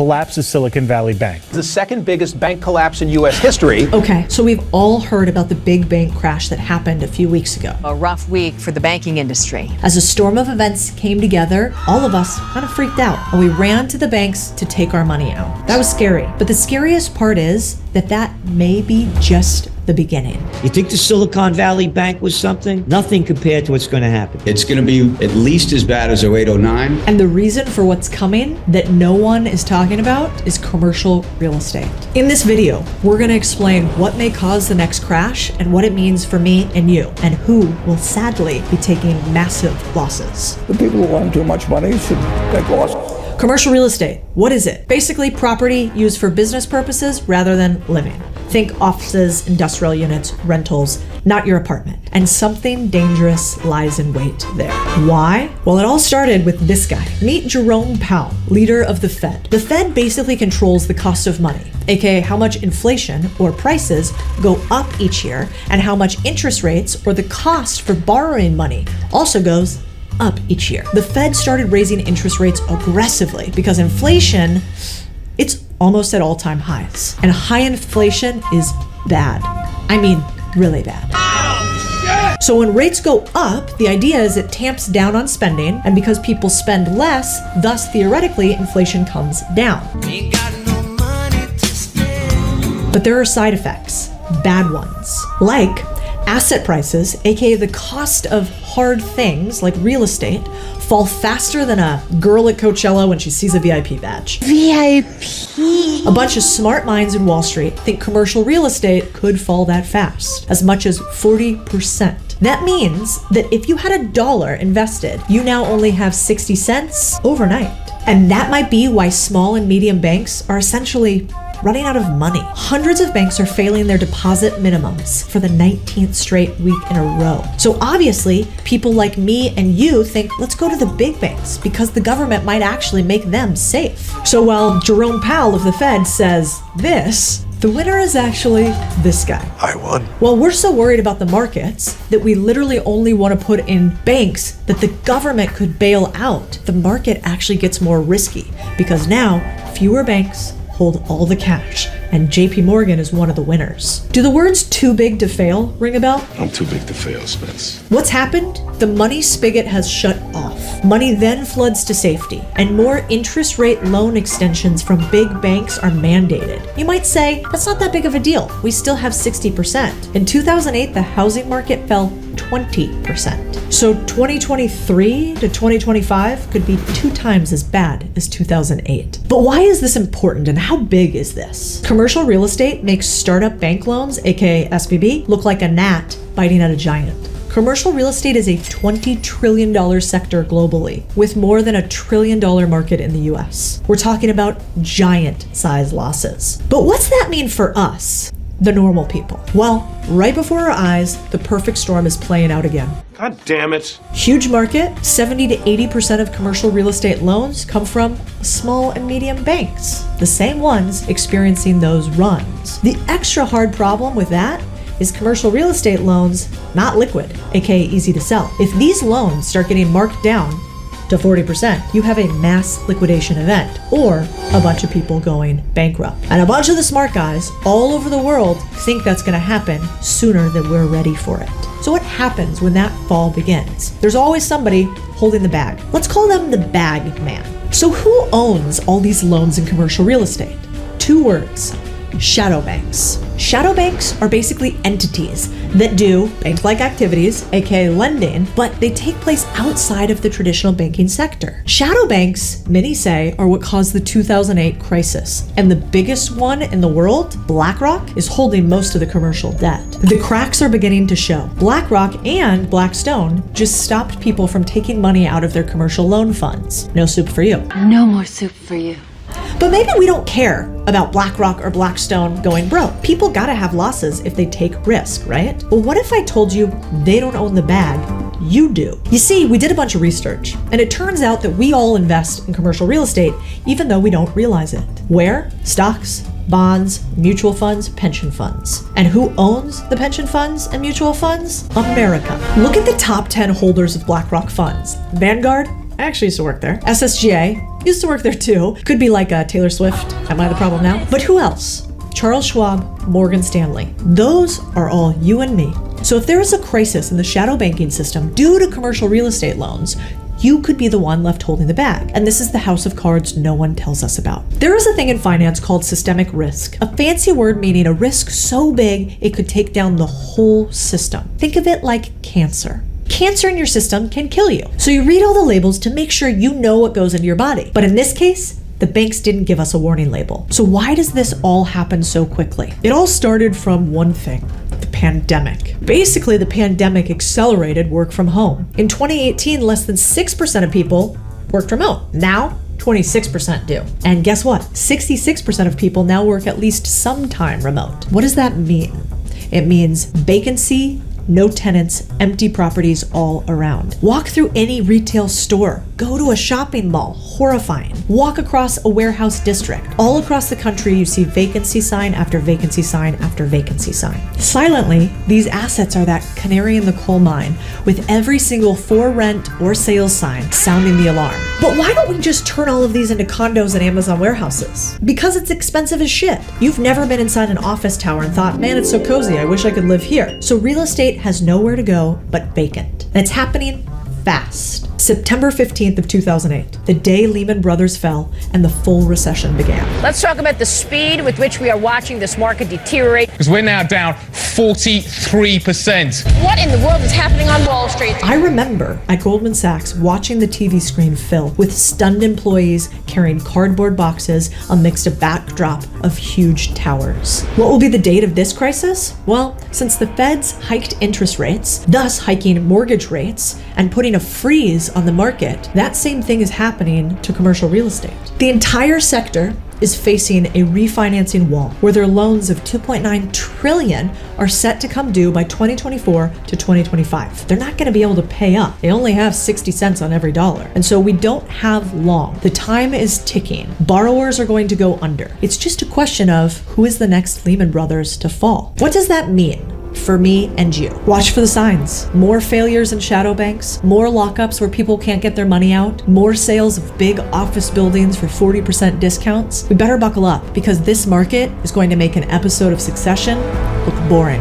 collapse of Silicon Valley Bank. The second biggest bank collapse in U.S. history. Okay, so we've all heard about the big bank crash that happened a few weeks ago. A rough week for the banking industry. As a storm of events came together, all of us kind of freaked out, and we ran to the banks to take our money out. That was scary, but the scariest part is that may be just the beginning. You think the Silicon Valley Bank was something? Nothing compared to what's going to happen. It's going to be at least as bad as 0809. And the reason for what's coming that no one is talking about is commercial real estate. In this video, we're going to explain what may cause the next crash and what it means for me and you, and who will sadly be taking massive losses. The people who earn too much money should take losses. Commercial real estate, what is it? Basically property used for business purposes rather than living. Think offices, industrial units, rentals, not your apartment. And something dangerous lies in wait there. Why? Well, it all started with this guy. Meet Jerome Powell, leader of the Fed. The Fed basically controls the cost of money, aka how much inflation or prices go up each year, and how much interest rates or the cost for borrowing money also goes up each year. The Fed started raising interest rates aggressively because inflation, it's almost at all-time highs. And high inflation is bad. I mean, really bad. So when rates go up, the idea is it tamps down on spending, and because people spend less, thus theoretically inflation comes down. But there are side effects, bad ones, like asset prices, aka the cost of hard things like real estate, fall faster than a girl at Coachella when she sees a VIP badge. VIP! A bunch of smart minds in Wall Street think commercial real estate could fall that fast, as much as 40%. That means that if you had $1 invested, you now only have 60 cents overnight. And that might be why small and medium banks are essentially running out of money. Hundreds of banks are failing their deposit minimums for the 19th straight week in a row. So obviously, people like me and you think, let's go to the big banks because the government might actually make them safe. So while Jerome Powell of the Fed says this, the winner is actually this guy. I won. Well, we're so worried about the markets that we literally only want to put in banks that the government could bail out. The market actually gets more risky because now fewer banks hold all the cash, and JP Morgan is one of the winners. Do the words too big to fail ring a bell? I'm too big to fail, Spence. What's happened? The money spigot has shut off. Money then floods to safety, and more interest rate loan extensions from big banks are mandated. You might say, that's not that big of a deal. We still have 60%. In 2008, the housing market fell 20%. So 2023 to 2025 could be 2 times as bad as 2008. But why is this important and how big is this? Commercial real estate makes startup bank loans, aka SVB, look like a gnat biting at a giant. Commercial real estate is a $20 trillion sector globally, with more than $1 trillion market in the US. We're talking about giant size losses. But what's that mean for us, the normal people? Well, right before our eyes, the perfect storm is playing out again. God damn it. Huge market, 70 to 80% of commercial real estate loans come from small and medium banks, the same ones experiencing those runs. The extra hard problem with that is commercial real estate loans not liquid, aka easy to sell. If these loans start getting marked down to 40%, you have a mass liquidation event, or a bunch of people going bankrupt. And a bunch of the smart guys all over the world think that's going to happen sooner than we're ready for it. So what happens when that fall begins? There's always somebody holding the bag. Let's call them the bag man. So who owns all these loans in commercial real estate? 2 words: shadow banks. Shadow banks are basically entities that do bank-like activities, aka lending, but they take place outside of the traditional banking sector. Shadow banks, many say, are what caused the 2008 crisis. And the biggest one in the world, BlackRock, is holding most of the commercial debt. The cracks are beginning to show. BlackRock and Blackstone just stopped people from taking money out of their commercial loan funds. No soup for you. No more soup for you. But maybe we don't care about BlackRock or Blackstone going broke. People gotta have losses if they take risk, right? Well, what if I told you they don't own the bag, you do? You see, we did a bunch of research, and it turns out that we all invest in commercial real estate, even though we don't realize it. Where? Stocks, bonds, mutual funds, pension funds. And who owns the pension funds and mutual funds? America. Look at the top 10 holders of BlackRock funds. Vanguard, I actually used to work there. SSGA, Used to work there too. Could be like Taylor Swift. Am I the problem now? But who else? Charles Schwab, Morgan Stanley. Those are all you and me. So if there is a crisis in the shadow banking system due to commercial real estate loans, you could be the one left holding the bag. And this is the house of cards no one tells us about. There is a thing in finance called systemic risk, a fancy word meaning a risk so big it could take down the whole system. Think of it like cancer. Cancer in your system can kill you. So you read all the labels to make sure you know what goes into your body. But in this case, the banks didn't give us a warning label. So why does this all happen so quickly? It all started from one thing. The pandemic. Basically, the pandemic accelerated work from home. In 2018, less than 6% of people worked remote. Now, 26% do. And guess what? 66% of people now work at least some time remote. What does that mean? It means vacancy, no tenants, empty properties all around. Walk through any retail store. Go to a shopping mall. Horrifying. Walk across a warehouse district. All across the country, you see vacancy sign after vacancy sign after vacancy sign. Silently, these assets are that canary in the coal mine, with every single for rent or sales sign sounding the alarm. But why don't we just turn all of these into condos and Amazon warehouses? Because it's expensive as shit. You've never been inside an office tower and thought, man, it's so cozy, I wish I could live here. So real estate has nowhere to go but vacant. And it's happening fast. September 15th of 2008, the day Lehman Brothers fell and the full recession began. Let's talk about the speed with which we are watching this market deteriorate. Because we're now down 43%. What in the world is happening on Wall Street? I remember at Goldman Sachs watching the TV screen fill with stunned employees carrying cardboard boxes amidst a backdrop of huge towers. What will be the date of this crisis? Well, since the Feds hiked interest rates, thus hiking mortgage rates, and putting a freeze on the market, that same thing is happening to commercial real estate. The entire sector is facing a refinancing wall where their loans of $2.9 trillion are set to come due by 2024 to 2025. They're not going to be able to pay up. They only have 60 cents on every dollar. And so we don't have long. The time is ticking. Borrowers are going to go under. It's just a question of who is the next Lehman Brothers to fall. What does that mean for me and you? Watch for the signs. More failures in shadow banks, more lockups where people can't get their money out, more sales of big office buildings for 40% discounts. We better buckle up because this market is going to make an episode of Succession look boring.